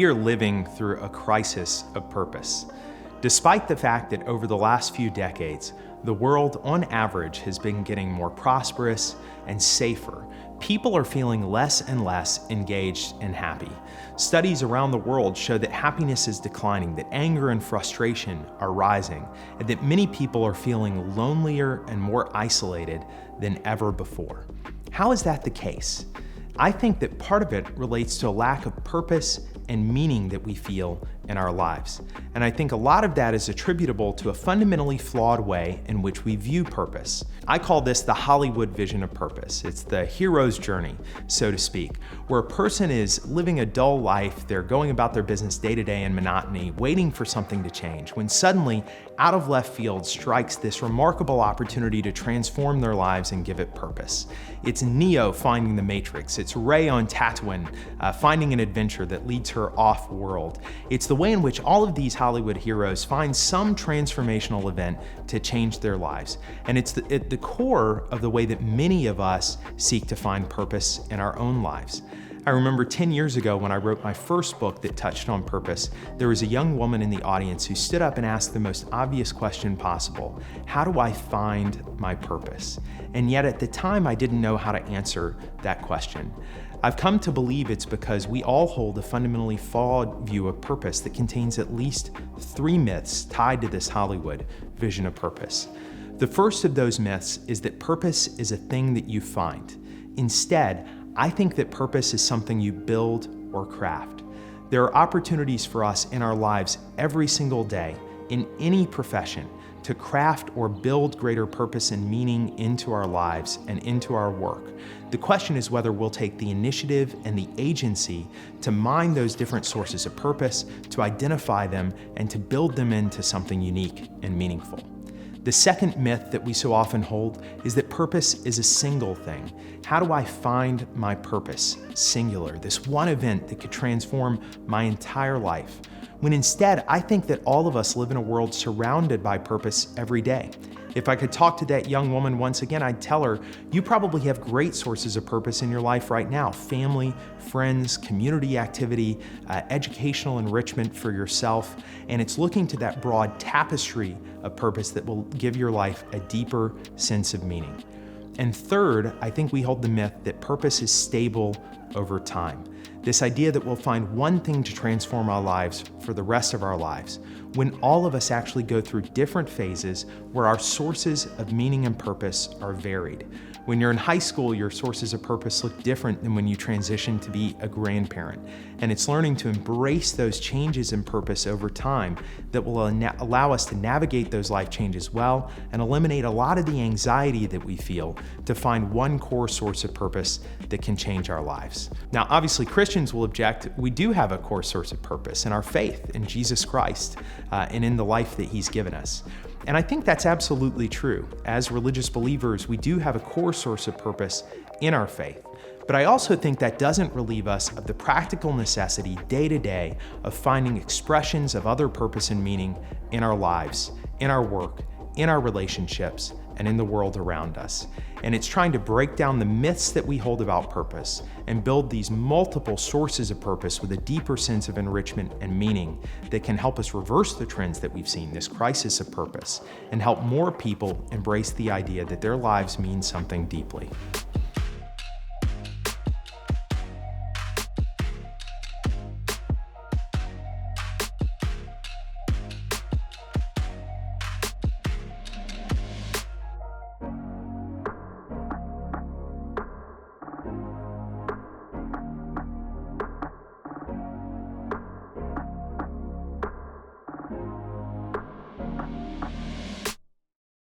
we are living through a crisis of purpose. Despite the fact that over the last few decades, the world on average has been getting more prosperous and safer, people are feeling less and less engaged and happy. Studies around the world show that happiness is declining, that anger and frustration are rising, and that many people are feeling lonelier and more isolated than ever before. How is that the case? I think that part of it relates to a lack of purpose and meaning that we feel in our lives. And I think a lot of that is attributable to a fundamentally flawed way in which we view purpose. I call this the Hollywood vision of purpose. It's the hero's journey, so to speak, where a person is living a dull life, they're going about their business day to day in monotony, waiting for something to change, when suddenly, out of left field strikes this remarkable opportunity to transform their lives and give it purpose. It's Neo finding the Matrix. It's Rey on Tatooine finding an adventure that leads her off-world. It's the way in which all of these Hollywood heroes find some transformational event to change their lives. And it's at the core of the way that many of us seek to find purpose in our own lives. I remember 10 years ago when I wrote my first book that touched on purpose, there was a young woman in the audience who stood up and asked the most obvious question possible: how do I find my purpose? And yet at the time I didn't know how to answer that question. I've come to believe it's because we all hold a fundamentally flawed view of purpose that contains at least 3 myths tied to this Hollywood vision of purpose. The first of those myths is that purpose is a thing that you find. Instead, I think that purpose is something you build or craft. There are opportunities for us in our lives every single day, in any profession, to craft or build greater purpose and meaning into our lives and into our work. The question is whether we'll take the initiative and the agency to mine those different sources of purpose, to identify them, and to build them into something unique and meaningful. The second myth that we so often hold is that purpose is a single thing. How do I find my purpose? Singular, this one event that could transform my entire life. When instead, I think that all of us live in a world surrounded by purpose every day. If I could talk to that young woman once again, I'd tell her, you probably have great sources of purpose in your life right now: family, friends, community activity, educational enrichment for yourself, and it's looking to that broad tapestry of purpose that will give your life a deeper sense of meaning. And third, I think we hold the myth that purpose is stable over time. This idea that we'll find one thing to transform our lives for the rest of our lives, when all of us actually go through different phases where our sources of meaning and purpose are varied. When you're in high school, your sources of purpose look different than when you transition to be a grandparent. And it's learning to embrace those changes in purpose over time that will allow us to navigate those life changes well and eliminate a lot of the anxiety that we feel to find one core source of purpose that can change our lives. Now, obviously, Christians will object. We do have a core source of purpose in our faith in Jesus Christ and in the life that He's given us. And I think that's absolutely true. As religious believers, we do have a core source of purpose in our faith. But I also think that doesn't relieve us of the practical necessity day to day of finding expressions of other purpose and meaning in our lives, in our work, in our relationships, and in the world around us. And it's trying to break down the myths that we hold about purpose and build these multiple sources of purpose with a deeper sense of enrichment and meaning that can help us reverse the trends that we've seen, this crisis of purpose, and help more people embrace the idea that their lives mean something deeply.